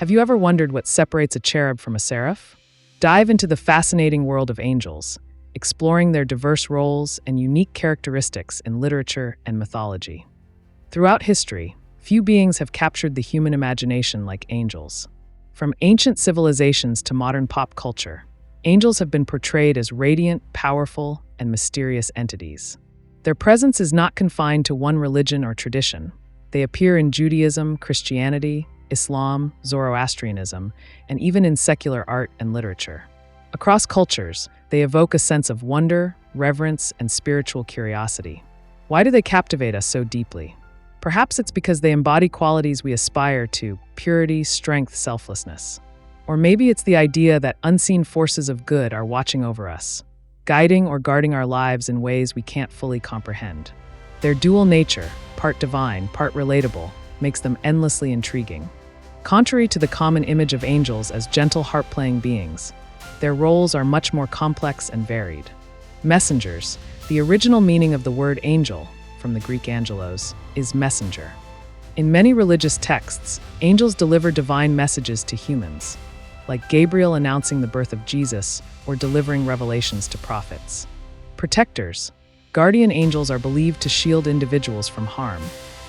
Have you ever wondered what separates a cherub from a seraph? Dive into the fascinating world of angels, exploring their diverse roles and unique characteristics in literature and mythology. Throughout history, few beings have captured the human imagination like angels. From ancient civilizations to modern pop culture, angels have been portrayed as radiant, powerful, and mysterious entities. Their presence is not confined to one religion or tradition. They appear in Judaism, Christianity, Islam, Zoroastrianism, and even in secular art and literature. Across cultures, they evoke a sense of wonder, reverence, and spiritual curiosity. Why do they captivate us so deeply? Perhaps it's because they embody qualities we aspire to: purity, strength, selflessness. Or maybe it's the idea that unseen forces of good are watching over us, guiding or guarding our lives in ways we can't fully comprehend. Their dual nature, part divine, part relatable, makes them endlessly intriguing. Contrary to the common image of angels as gentle harp-playing beings, their roles are much more complex and varied. Messengers, the original meaning of the word angel, from the Greek angelos, is messenger. In many religious texts, angels deliver divine messages to humans, like Gabriel announcing the birth of Jesus or delivering revelations to prophets. Protectors, guardian angels are believed to shield individuals from harm,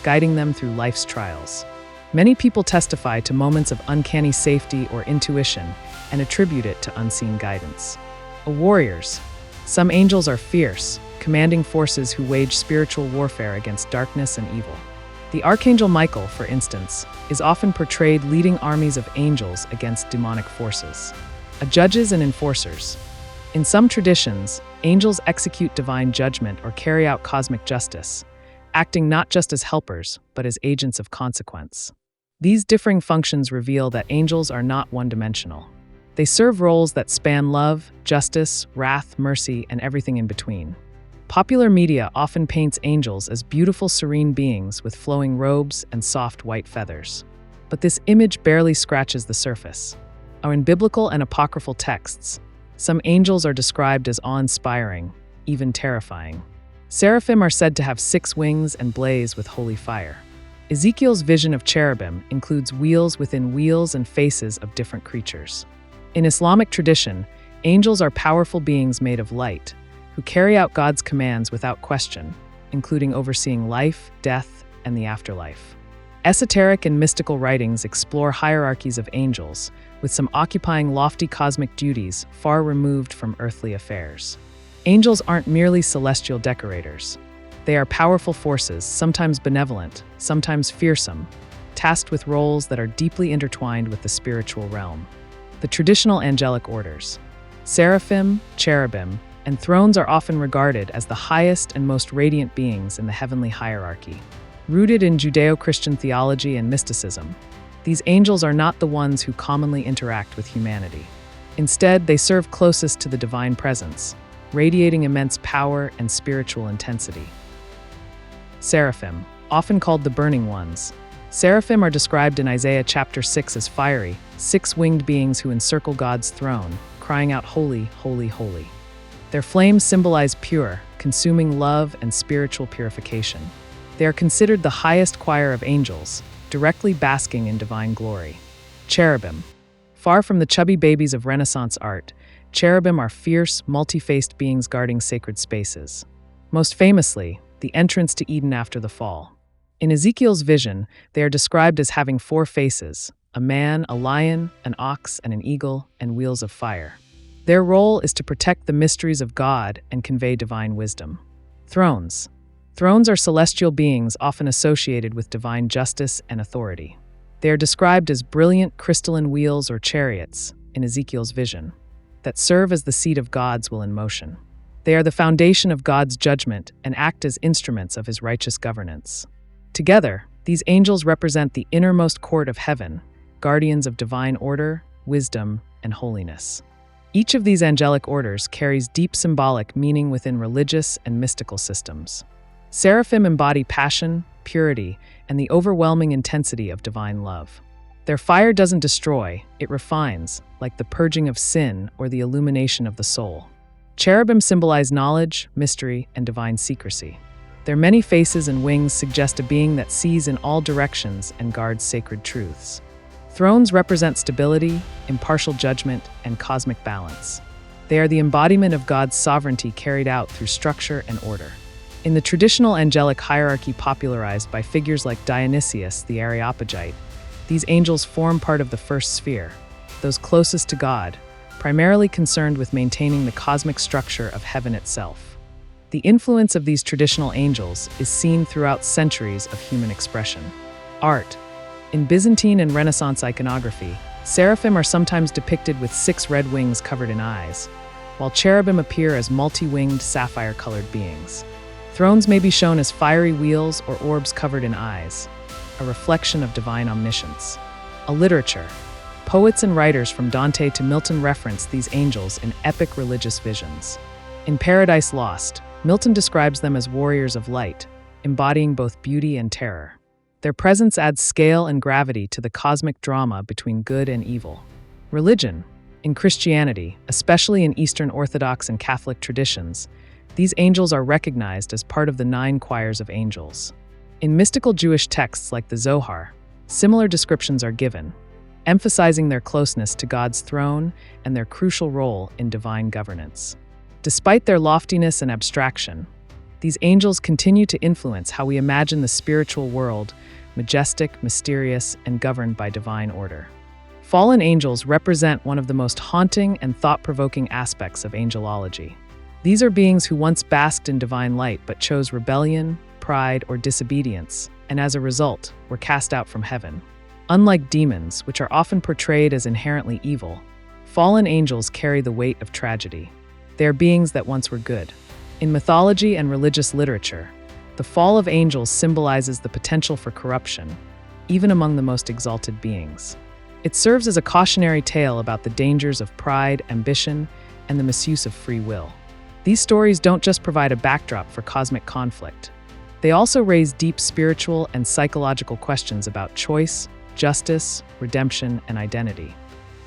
guiding them through life's trials. Many people testify to moments of uncanny safety or intuition and attribute it to unseen guidance. Warriors, some angels are fierce, commanding forces who wage spiritual warfare against darkness and evil. The Archangel Michael, for instance, is often portrayed leading armies of angels against demonic forces. Judges and enforcers. In some traditions, angels execute divine judgment or carry out cosmic justice, acting not just as helpers, but as agents of consequence. These differing functions reveal that angels are not one-dimensional. They serve roles that span love, justice, wrath, mercy, and everything in between. Popular media often paints angels as beautiful, serene beings with flowing robes and soft white feathers. But this image barely scratches the surface. In biblical and apocryphal texts, some angels are described as awe-inspiring, even terrifying. Seraphim are said to have 6 wings and blaze with holy fire. Ezekiel's vision of cherubim includes wheels within wheels and faces of different creatures. In Islamic tradition, angels are powerful beings made of light, who carry out God's commands without question, including overseeing life, death, and the afterlife. Esoteric and mystical writings explore hierarchies of angels, with some occupying lofty cosmic duties far removed from earthly affairs. Angels aren't merely celestial decorators. They are powerful forces, sometimes benevolent, sometimes fearsome, tasked with roles that are deeply intertwined with the spiritual realm. The traditional angelic orders, Seraphim, Cherubim, and thrones are often regarded as the highest and most radiant beings in the heavenly hierarchy. Rooted in Judeo-Christian theology and mysticism, these angels are not the ones who commonly interact with humanity. Instead, they serve closest to the divine presence, radiating immense power and spiritual intensity. Seraphim, often called the Burning Ones. Seraphim are described in Isaiah chapter 6 as fiery, 6-winged beings who encircle God's throne, crying out, "Holy, holy, holy." Their flames symbolize pure, consuming love and spiritual purification. They are considered the highest choir of angels, directly basking in divine glory. Cherubim. Far from the chubby babies of Renaissance art, cherubim are fierce, multi-faced beings guarding sacred spaces. Most famously, the entrance to Eden after the fall. In Ezekiel's vision, they are described as having 4 faces: a man, a lion, an ox, and an eagle, and wheels of fire. Their role is to protect the mysteries of God and convey divine wisdom. Thrones. Thrones are celestial beings often associated with divine justice and authority. They are described as brilliant crystalline wheels or chariots, in Ezekiel's vision, that serve as the seat of God's will in motion. They are the foundation of God's judgment and act as instruments of his righteous governance. Together, these angels represent the innermost court of heaven, guardians of divine order, wisdom, and holiness. Each of these angelic orders carries deep symbolic meaning within religious and mystical systems. Seraphim embody passion, purity, and the overwhelming intensity of divine love. Their fire doesn't destroy, it refines, like the purging of sin or the illumination of the soul. Cherubim symbolize knowledge, mystery, and divine secrecy. Their many faces and wings suggest a being that sees in all directions and guards sacred truths. Thrones represent stability, impartial judgment, and cosmic balance. They are the embodiment of God's sovereignty carried out through structure and order. In the traditional angelic hierarchy popularized by figures like Dionysius the Areopagite, these angels form part of the first sphere, those closest to God, primarily concerned with maintaining the cosmic structure of heaven itself. The influence of these traditional angels is seen throughout centuries of human expression. Art. In Byzantine and Renaissance iconography, seraphim are sometimes depicted with 6 red wings covered in eyes, while cherubim appear as multi-winged sapphire-colored beings. Thrones may be shown as fiery wheels or orbs covered in eyes, a reflection of divine omniscience. A literature. Poets and writers from Dante to Milton reference these angels in epic religious visions. In Paradise Lost, Milton describes them as warriors of light, embodying both beauty and terror. Their presence adds scale and gravity to the cosmic drama between good and evil. Religion. In Christianity, especially in Eastern Orthodox and Catholic traditions, these angels are recognized as part of the 9 choirs of angels. In mystical Jewish texts like the Zohar, similar descriptions are given, emphasizing their closeness to God's throne and their crucial role in divine governance. Despite their loftiness and abstraction, these angels continue to influence how we imagine the spiritual world, majestic, mysterious, and governed by divine order. Fallen angels represent one of the most haunting and thought-provoking aspects of angelology. These are beings who once basked in divine light but chose rebellion, pride, or disobedience, and as a result, were cast out from heaven. Unlike demons, which are often portrayed as inherently evil, fallen angels carry the weight of tragedy. They are beings that once were good. In mythology and religious literature, the fall of angels symbolizes the potential for corruption, even among the most exalted beings. It serves as a cautionary tale about the dangers of pride, ambition, and the misuse of free will. These stories don't just provide a backdrop for cosmic conflict. They also raise deep spiritual and psychological questions about choice, justice, redemption, and identity.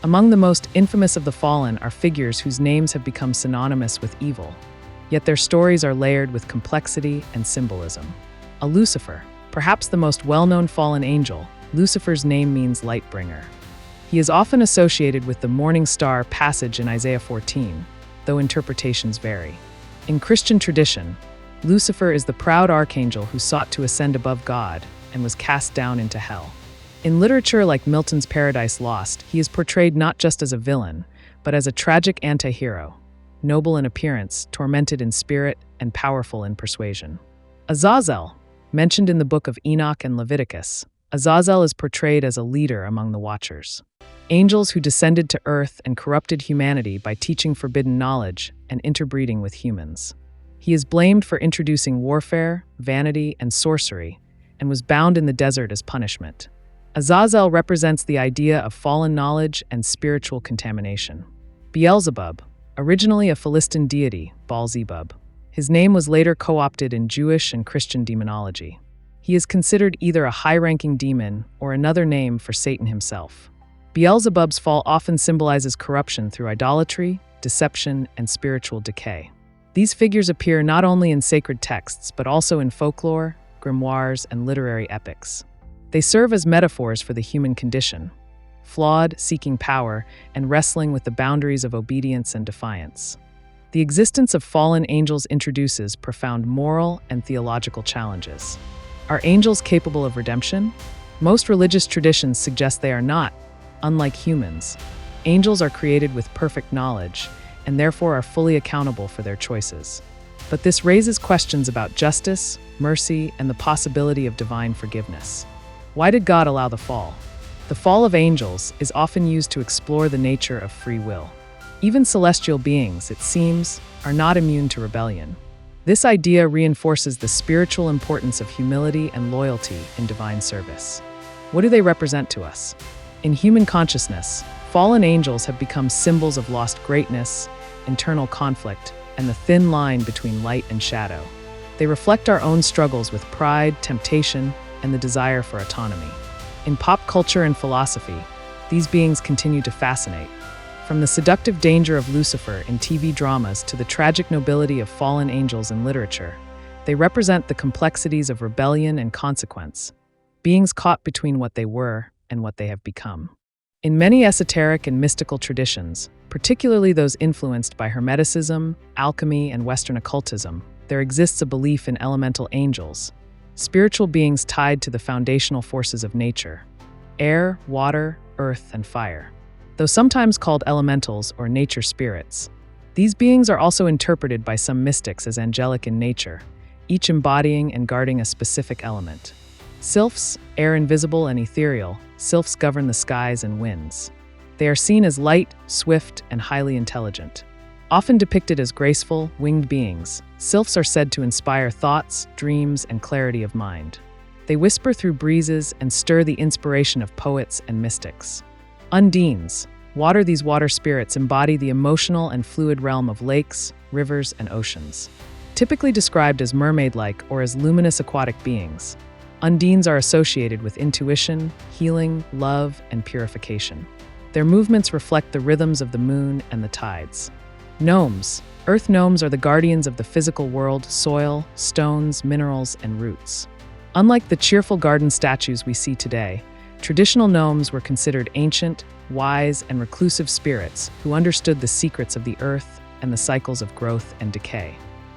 Among the most infamous of the fallen are figures whose names have become synonymous with evil, yet their stories are layered with complexity and symbolism. A Lucifer, perhaps the most well-known fallen angel, Lucifer's name means light-bringer. He is often associated with the morning star passage in Isaiah 14, though interpretations vary. In Christian tradition, Lucifer is the proud archangel who sought to ascend above God and was cast down into hell. In literature like Milton's Paradise Lost, he is portrayed not just as a villain, but as a tragic anti-hero, noble in appearance, tormented in spirit, and powerful in persuasion. Azazel, mentioned in the book of Enoch and Leviticus, Azazel is portrayed as a leader among the Watchers, angels who descended to earth and corrupted humanity by teaching forbidden knowledge and interbreeding with humans. He is blamed for introducing warfare, vanity, and sorcery, and was bound in the desert as punishment. Azazel represents the idea of fallen knowledge and spiritual contamination. Beelzebub, originally a Philistine deity, Beelzebub. His name was later co-opted in Jewish and Christian demonology. He is considered either a high-ranking demon or another name for Satan himself. Beelzebub's fall often symbolizes corruption through idolatry, deception, and spiritual decay. These figures appear not only in sacred texts but also in folklore, grimoires, and literary epics. They serve as metaphors for the human condition, flawed, seeking power, and wrestling with the boundaries of obedience and defiance. The existence of fallen angels introduces profound moral and theological challenges. Are angels capable of redemption? Most religious traditions suggest they are not. Unlike humans, angels are created with perfect knowledge and therefore are fully accountable for their choices. But this raises questions about justice, mercy, and the possibility of divine forgiveness. Why did God allow the fall? The fall of angels is often used to explore the nature of free will. Even celestial beings, it seems, are not immune to rebellion. This idea reinforces the spiritual importance of humility and loyalty in divine service. What do they represent to us? In human consciousness, fallen angels have become symbols of lost greatness, internal conflict, and the thin line between light and shadow. They reflect our own struggles with pride, temptation, and the desire for autonomy. In pop culture and philosophy, these beings continue to fascinate. From the seductive danger of Lucifer in TV dramas to the tragic nobility of fallen angels in literature, they represent the complexities of rebellion and consequence, beings caught between what they were and what they have become. In many esoteric and mystical traditions, particularly those influenced by Hermeticism, alchemy, and Western occultism, there exists a belief in elemental angels, spiritual beings tied to the foundational forces of nature: air, water, earth, and fire. Though sometimes called elementals or nature spirits, these beings are also interpreted by some mystics as angelic in nature, each embodying and guarding a specific element. Sylphs, air invisible and ethereal, sylphs govern the skies and winds. They are seen as light, swift, and highly intelligent. Often depicted as graceful, winged beings, sylphs are said to inspire thoughts, dreams, and clarity of mind. They whisper through breezes and stir the inspiration of poets and mystics. Undines, these water spirits embody the emotional and fluid realm of lakes, rivers, and oceans. Typically described as mermaid-like or as luminous aquatic beings, Undines are associated with intuition, healing, love, and purification. Their movements reflect the rhythms of the moon and the tides. Gnomes, earth gnomes, are the guardians of the physical world: soil, stones, minerals, and roots. Unlike the cheerful garden statues we see today, traditional gnomes were considered ancient, wise, and reclusive spirits who understood the secrets of the earth and the cycles of growth and decay.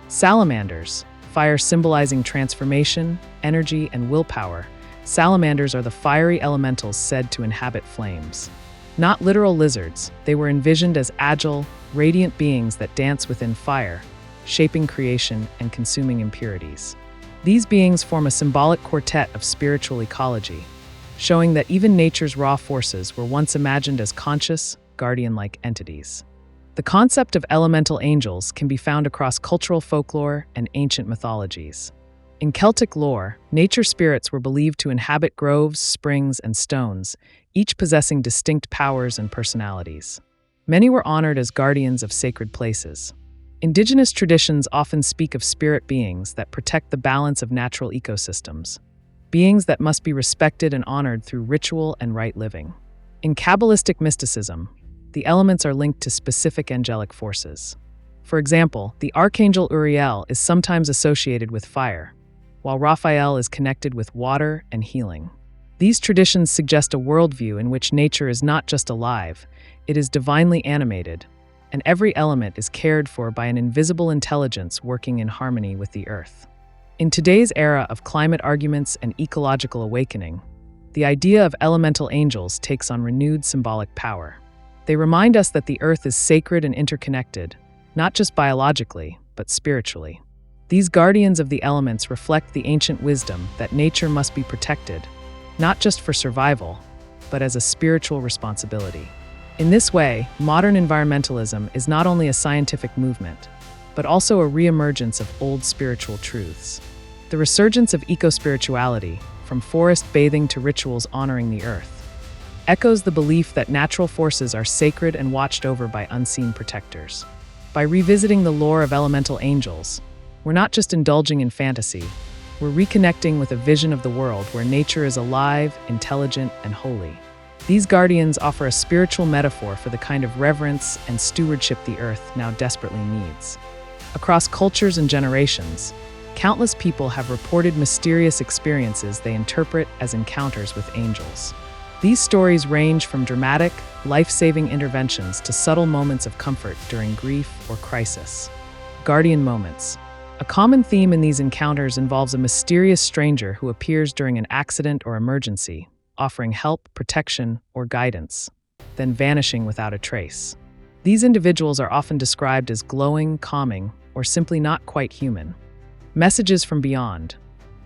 Salamanders, fire symbolizing transformation, energy, and willpower, salamanders are the fiery elementals said to inhabit flames. Not literal lizards, they were envisioned as agile, radiant beings that dance within fire, shaping creation and consuming impurities. These beings form a symbolic quartet of spiritual ecology, showing that even nature's raw forces were once imagined as conscious, guardian-like entities. The concept of elemental angels can be found across cultural folklore and ancient mythologies. In Celtic lore, nature spirits were believed to inhabit groves, springs, and stones, each possessing distinct powers and personalities. Many were honored as guardians of sacred places. Indigenous traditions often speak of spirit beings that protect the balance of natural ecosystems, beings that must be respected and honored through ritual and right living. In Kabbalistic mysticism, the elements are linked to specific angelic forces. For example, the Archangel Uriel is sometimes associated with fire, while Raphael is connected with water and healing. These traditions suggest a worldview in which nature is not just alive, it is divinely animated, and every element is cared for by an invisible intelligence working in harmony with the earth. In today's era of climate arguments and ecological awakening, the idea of elemental angels takes on renewed symbolic power. They remind us that the earth is sacred and interconnected, not just biologically, but spiritually. These guardians of the elements reflect the ancient wisdom that nature must be protected, not just for survival, but as a spiritual responsibility. In this way, modern environmentalism is not only a scientific movement, but also a reemergence of old spiritual truths. The resurgence of eco-spirituality, from forest bathing to rituals honoring the earth, echoes the belief that natural forces are sacred and watched over by unseen protectors. By revisiting the lore of elemental angels, we're not just indulging in fantasy, we're reconnecting with a vision of the world where nature is alive, intelligent, and holy. These guardians offer a spiritual metaphor for the kind of reverence and stewardship the earth now desperately needs. Across cultures and generations, countless people have reported mysterious experiences they interpret as encounters with angels. These stories range from dramatic, life-saving interventions to subtle moments of comfort during grief or crisis. Guardian moments. A common theme in these encounters involves a mysterious stranger who appears during an accident or emergency, offering help, protection, or guidance, then vanishing without a trace. These individuals are often described as glowing, calming, or simply not quite human. Messages from beyond.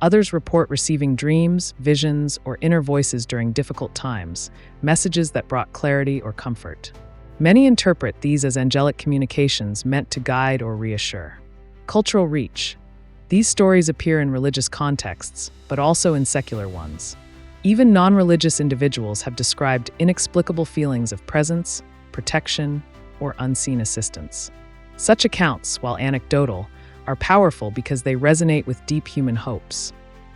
Others report receiving dreams, visions, or inner voices during difficult times, messages that brought clarity or comfort. Many interpret these as angelic communications meant to guide or reassure. Cultural reach. These stories appear in religious contexts, but also in secular ones. Even non-religious individuals have described inexplicable feelings of presence, protection, or unseen assistance. Such accounts, while anecdotal, are powerful because they resonate with deep human hopes,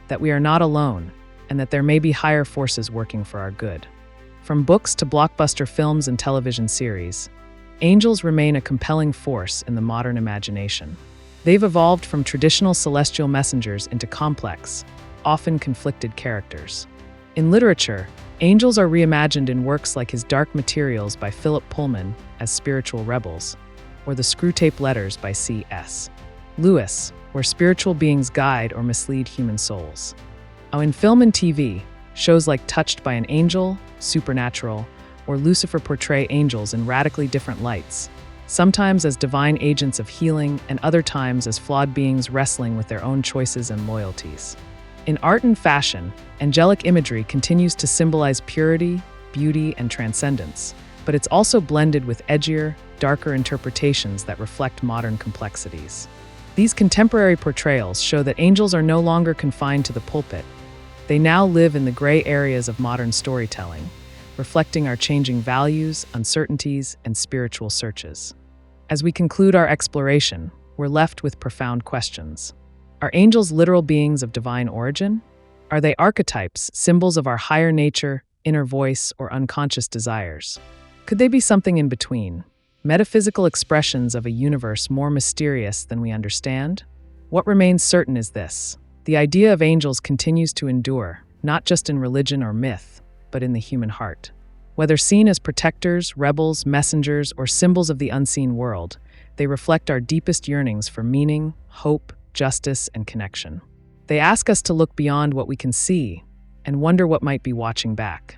that we are not alone, and that there may be higher forces working for our good. From books to blockbuster films and television series, angels remain a compelling force in the modern imagination. They've evolved from traditional celestial messengers into complex, often conflicted characters. In literature, angels are reimagined in works like his Dark Materials by Philip Pullman as spiritual rebels, or the Screwtape Letters by C.S. Lewis, where spiritual beings guide or mislead human souls. In film and TV, shows like Touched by an Angel, Supernatural, or Lucifer portray angels in radically different lights, sometimes as divine agents of healing and other times as flawed beings wrestling with their own choices and loyalties. In art and fashion, angelic imagery continues to symbolize purity, beauty, and transcendence, but it's also blended with edgier, darker interpretations that reflect modern complexities. These contemporary portrayals show that angels are no longer confined to the pulpit. They now live in the gray areas of modern storytelling, reflecting our changing values, uncertainties, and spiritual searches. As we conclude our exploration, we're left with profound questions. Are angels literal beings of divine origin? Are they archetypes, symbols of our higher nature, inner voice, or unconscious desires? Could they be something in between, metaphysical expressions of a universe more mysterious than we understand? What remains certain is this: the idea of angels continues to endure, not just in religion or myth, but in the human heart. Whether seen as protectors, rebels, messengers, or symbols of the unseen world, they reflect our deepest yearnings for meaning, hope, justice, and connection. They ask us to look beyond what we can see and wonder what might be watching back.